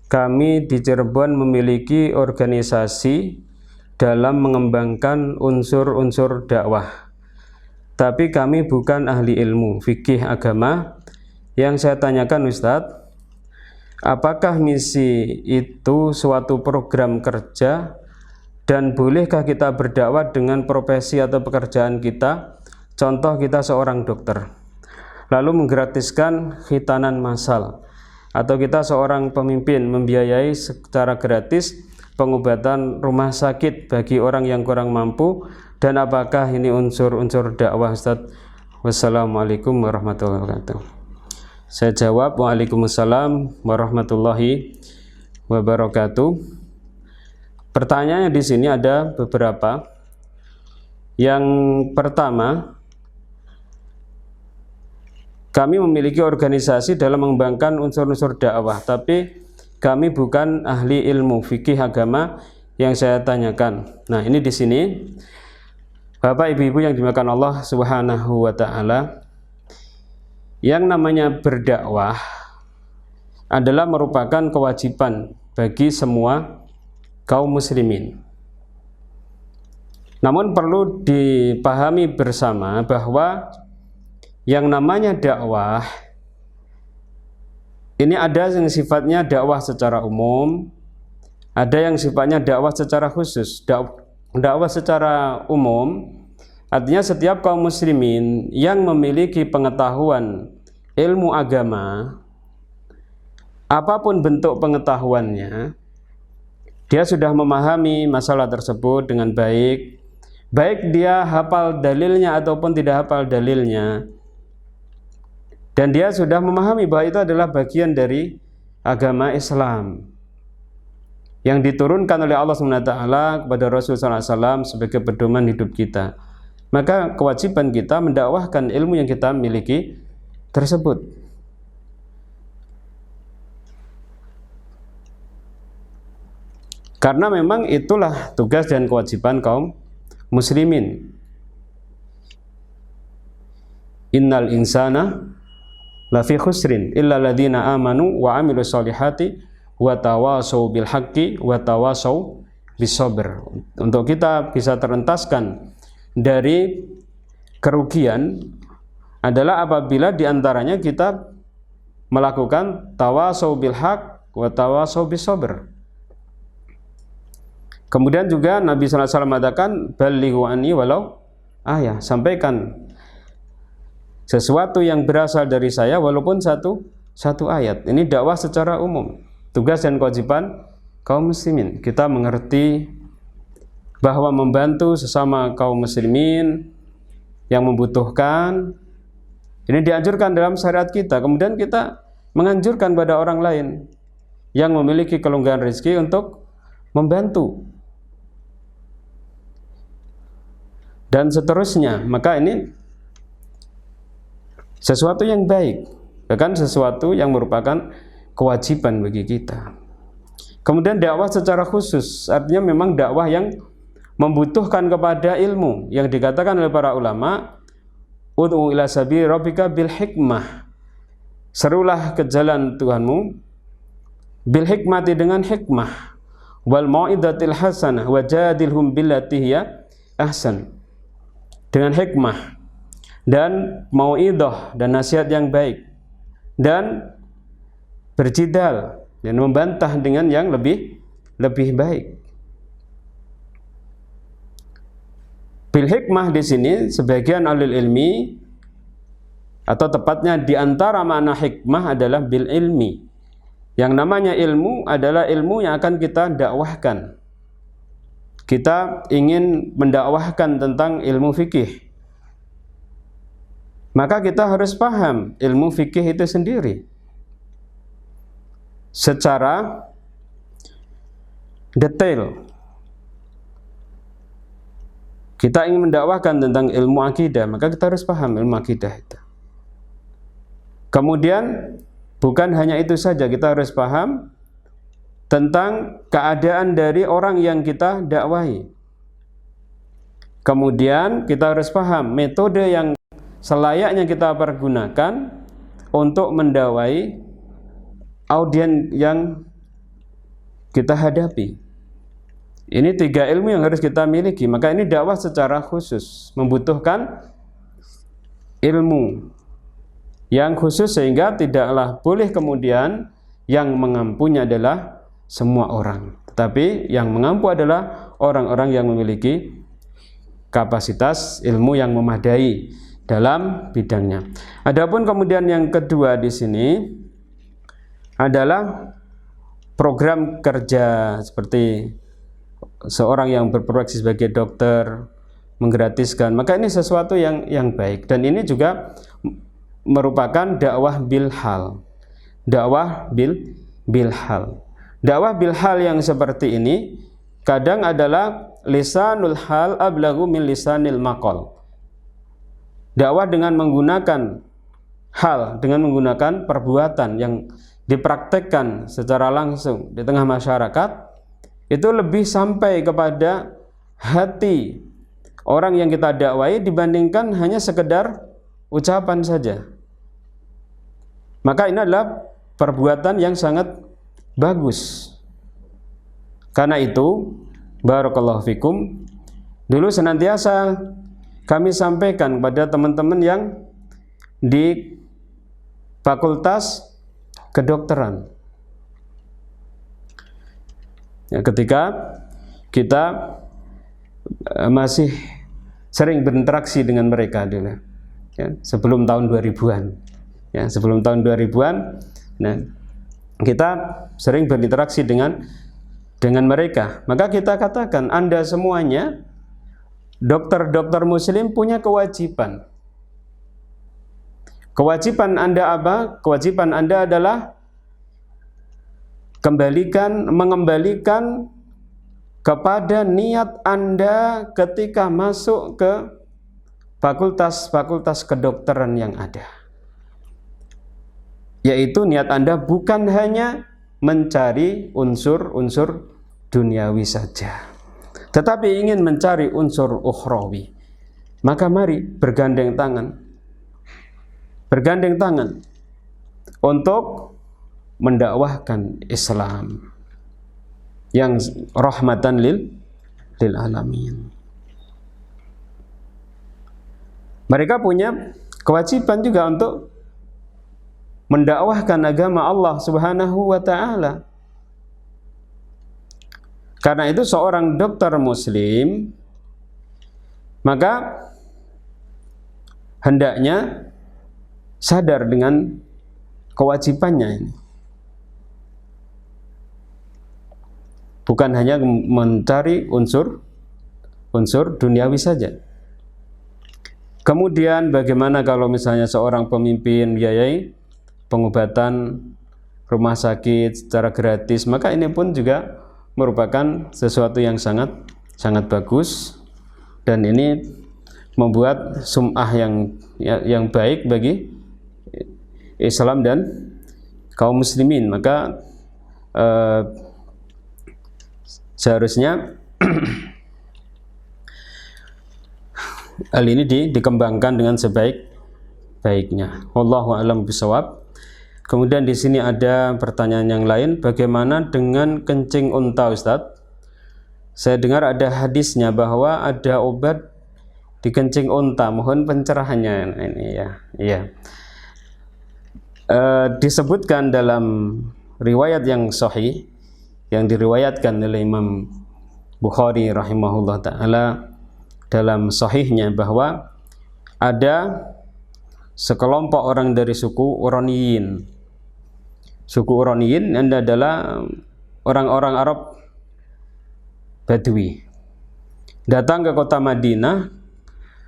Kami di Cirebon memiliki organisasi dalam mengembangkan unsur-unsur dakwah. Tapi kami bukan ahli ilmu fikih agama. Yang saya tanyakan Ustaz, apakah misi itu suatu program kerja? Dan bolehkah kita berdakwah dengan profesi atau pekerjaan kita? Contoh, kita seorang dokter, lalu menggratiskan khitanan massal, atau kita seorang pemimpin membiayai secara gratis pengobatan rumah sakit bagi orang yang kurang mampu. Dan apakah ini unsur-unsur dakwah Ustaz? Wassalamualaikum warahmatullahi wabarakatuh. Saya jawab, waalaikumsalam warahmatullahi wabarakatuh. Pertanyaannya di sini ada beberapa. Yang pertama, kami memiliki organisasi dalam mengembangkan unsur-unsur dakwah, tapi kami bukan ahli ilmu fikih agama yang saya tanyakan. Nah, ini di sini Bapak Ibu-ibu yang dimuliakan Allah Subhanahu wa taala, yang namanya berdakwah adalah merupakan kewajiban bagi semua kaum muslimin. Namun perlu dipahami bersama bahwa yang namanya dakwah ini ada yang sifatnya dakwah secara umum, ada yang sifatnya dakwah secara khusus. Dakwah secara umum artinya setiap kaum muslimin yang memiliki pengetahuan ilmu agama, apapun bentuk pengetahuannya, dia sudah memahami masalah tersebut dengan baik, baik dia hafal dalilnya ataupun tidak hafal dalilnya, dan dia sudah memahami bahwa itu adalah bagian dari agama Islam yang diturunkan oleh Allah SWT kepada Rasulullah SAW sebagai pedoman hidup kita. Maka kewajiban kita mendakwahkan ilmu yang kita miliki tersebut. Karena memang itulah tugas dan kewajiban kaum muslimin. Innal insana lafi khusrin illa alladziina amanu wa 'amilus sholihati wa tawashaw bil haqqi wa tawashaw bis sabr. Untuk kita bisa terentaskan dari kerugian adalah apabila diantaranya kita melakukan tawashaw bil haqq wa tawashaw bis sabr. Kemudian juga Nabi SAW mengatakan balighu anni walau ayah, sampaikan sesuatu yang berasal dari saya walaupun satu ayat. Ini dakwah secara umum. Tugas dan kewajiban kaum muslimin. Kita mengerti bahwa membantu sesama kaum muslimin yang membutuhkan ini dianjurkan dalam syariat kita. Kemudian kita menganjurkan pada orang lain yang memiliki kelonggaran rezeki untuk membantu dan seterusnya. Maka ini sesuatu yang baik, bahkan sesuatu yang merupakan kewajiban bagi kita. Kemudian dakwah secara khusus, artinya memang dakwah yang membutuhkan kepada ilmu, yang dikatakan oleh para ulama, ud'u ila sabili rabbika bil hikmah, serulah ke jalan Tuhanmu bil hikmati, dengan hikmah, wal mau'izatil hasanah wajadilhum billati hiya ahsan, dengan hikmah dan mau'izah dan nasihat yang baik, dan berjidal dan membantah dengan yang lebih baik. Bil hikmah di sini sebagian ahli ilmi, atau tepatnya di antara makna hikmah adalah bil ilmi. Yang namanya ilmu adalah ilmu yang akan kita dakwahkan. Kita ingin mendakwahkan tentang ilmu fikih, maka kita harus paham ilmu fikih itu sendiri secara detail. Kita ingin mendakwahkan tentang ilmu akidah, maka kita harus paham ilmu akidah itu. Kemudian bukan hanya itu saja, kita harus paham tentang keadaan dari orang yang kita dakwahi. Kemudian kita harus paham metode yang selayaknya kita pergunakan untuk mendakwahi audiens yang kita hadapi. Ini 3 ilmu yang harus kita miliki. Maka ini dakwah secara khusus, membutuhkan ilmu yang khusus, sehingga tidaklah boleh kemudian yang mengampunya adalah semua orang, tetapi yang mengampu adalah orang-orang yang memiliki kapasitas ilmu yang memadai dalam bidangnya. Adapun kemudian yang kedua di sini adalah program kerja, seperti seorang yang berprofesi sebagai dokter menggratiskan. Maka ini sesuatu yang baik, dan ini juga merupakan dakwah bil hal. Dakwah bil hal. Dakwah bil hal yang seperti ini kadang adalah lisanul hal ablagu min lisanil maqal. Dakwah dengan menggunakan hal, dengan menggunakan perbuatan yang dipraktekkan secara langsung di tengah masyarakat, itu lebih sampai kepada hati orang yang kita dakwai dibandingkan hanya sekedar ucapan saja. Maka ini adalah perbuatan yang sangat bagus. Karena itu, barakallahu fikum, dulu senantiasa kami sampaikan kepada teman-teman yang di Fakultas Kedokteran, ya, ketika kita masih sering berinteraksi dengan mereka dulu, ya, sebelum tahun 2000-an, ya, sebelum tahun 2000-an, nah, kita sering berinteraksi dengan mereka. Maka kita katakan, Anda semuanya dokter-dokter muslim punya kewajiban. Kewajiban Anda apa? Kewajiban Anda adalah mengembalikan kepada niat Anda ketika masuk ke fakultas-fakultas kedokteran yang ada, yaitu niat Anda bukan hanya mencari unsur-unsur duniawi saja, tetapi ingin mencari unsur ukhrawi. Maka mari bergandeng tangan untuk mendakwahkan Islam yang rahmatan lil alamin. Mereka punya kewajiban juga untuk mendakwahkan agama Allah Subhanahu wa ta'ala. Karena itu seorang dokter muslim, maka hendaknya sadar dengan kewajibannya ini. Bukan hanya mencari unsur duniawi saja. Kemudian bagaimana kalau misalnya seorang pemimpin biayai pengobatan rumah sakit secara gratis, maka ini pun juga merupakan sesuatu yang sangat bagus, dan ini membuat sum'ah yang baik bagi Islam dan kaum muslimin. Maka seharusnya hal ini dikembangkan dengan sebaik-baiknya. Wallahu a'lam bishawab. Kemudian di sini ada pertanyaan yang lain, bagaimana dengan kencing unta, Ustadz? Saya dengar ada hadisnya bahwa ada obat di kencing unta, mohon pencerahannya. Nah, ini ya. Iya. Disebutkan dalam riwayat yang sahih yang diriwayatkan oleh Imam Bukhari rahimahullah ta'ala dalam sahihnya, bahwa ada sekelompok orang dari suku Uraniyin. Suku Uraniyin adalah orang-orang Arab Badui, datang ke kota Madinah.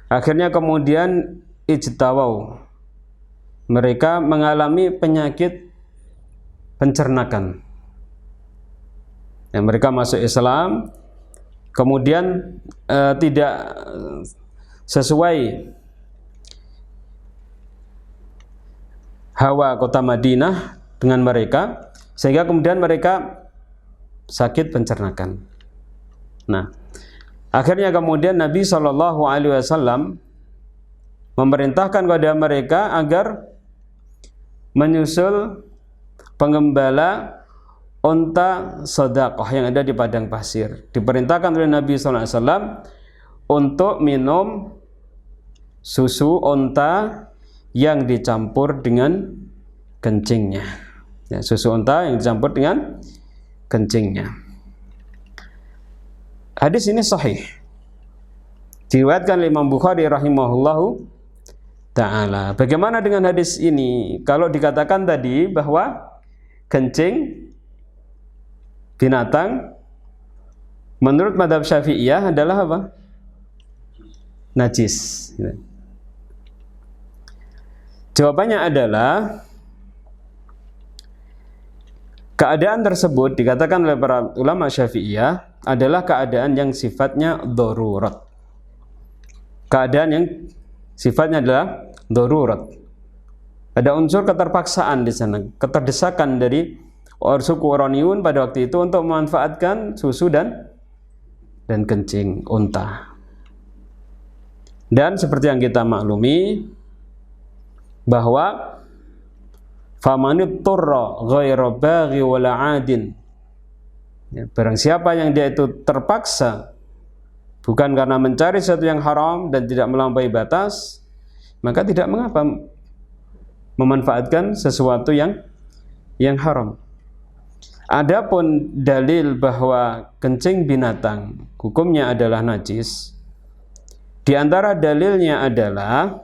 Akhirnya kemudian ijtawau, mereka mengalami penyakit pencernakan. Mereka masuk Islam, kemudian tidak sesuai hawa kota Madinah dengan mereka, sehingga kemudian mereka sakit pencernakan. Nah, akhirnya kemudian Nabi SAW memerintahkan kepada mereka agar menyusul penggembala unta sedekah yang ada di padang pasir. Diperintahkan oleh Nabi SAW untuk minum susu unta yang dicampur dengan kencingnya. Ya, susu unta yang dicampur dengan kencingnya. Hadis ini sahih, diriwayatkan oleh Imam Bukhari rahimahullahu ta'ala. Bagaimana dengan hadis ini? Kalau dikatakan tadi bahwa kencing binatang menurut mazhab Syafi'iyah adalah apa? Najis. Jawabannya adalah keadaan tersebut dikatakan oleh para ulama Syafi'iyah adalah keadaan yang sifatnya darurat. Keadaan yang sifatnya adalah darurat. Ada unsur keterpaksaan di sana, keterdesakan dari suku Uraniun pada waktu itu untuk memanfaatkan susu dan kencing unta. Dan seperti yang kita maklumi bahwa famanit turra ghairu baghi wala 'adin, ya, barang siapa yang dia itu terpaksa bukan karena mencari sesuatu yang haram dan tidak melampaui batas, maka tidak mengapa memanfaatkan sesuatu yang haram. Adapun dalil bahwa kencing binatang hukumnya adalah najis, di antara dalilnya adalah,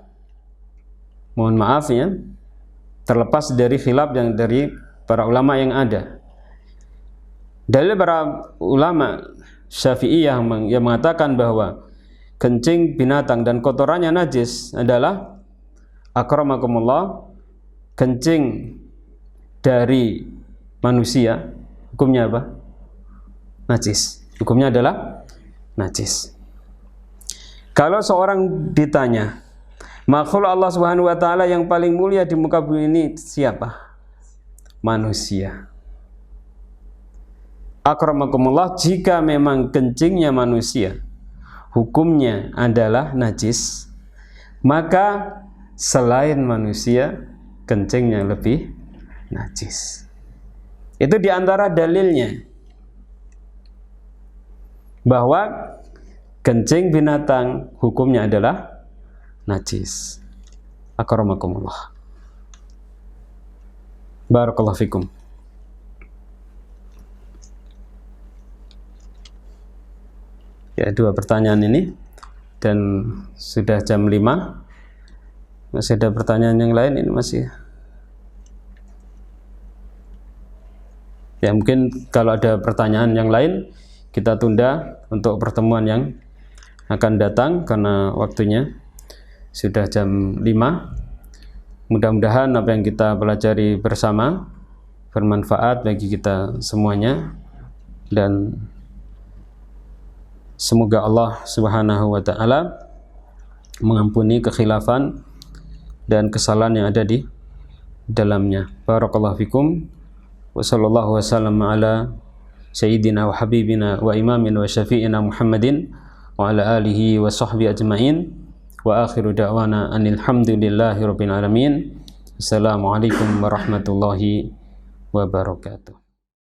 mohon maaf ya, terlepas dari khilaf yang dari para ulama yang ada. Dalil para ulama Syafi'iyah yang mengatakan bahwa kencing binatang dan kotorannya najis adalah, akramakumullah, kencing dari manusia hukumnya apa? Najis. Hukumnya adalah najis. Kalau seorang ditanya, makhluk Allah Subhanahu wa taala yang paling mulia di muka bumi ini siapa? Manusia. Akramakumullah, jika memang kencingnya manusia hukumnya adalah najis, maka selain manusia kencingnya lebih najis. Itu diantara dalilnya bahwa kencing binatang hukumnya adalah najis. Akramakumullah. Barakallahu fikum. Ya, dua pertanyaan ini dan sudah jam 5. Masih ada pertanyaan yang lain? Ini masih ya, mungkin kalau ada pertanyaan yang lain kita tunda untuk pertemuan yang akan datang karena waktunya sudah jam 5. Mudah-mudahan apa yang kita pelajari bersama bermanfaat bagi kita semuanya, dan semoga Allah Subhanahu wa taala mengampuni kekhilafan dan kesalahan yang ada di dalamnya. Barakallahu fikum wa sallallahu wasallam ala sayyidina wa habibina wa imamina wa syafi'ina Muhammadin wa ala alihi wa sahbihi ajma'in wa akhiru da'wana anil hamdulillahi rabbil alamin. Assalamualaikum warahmatullahi wabarakatuh.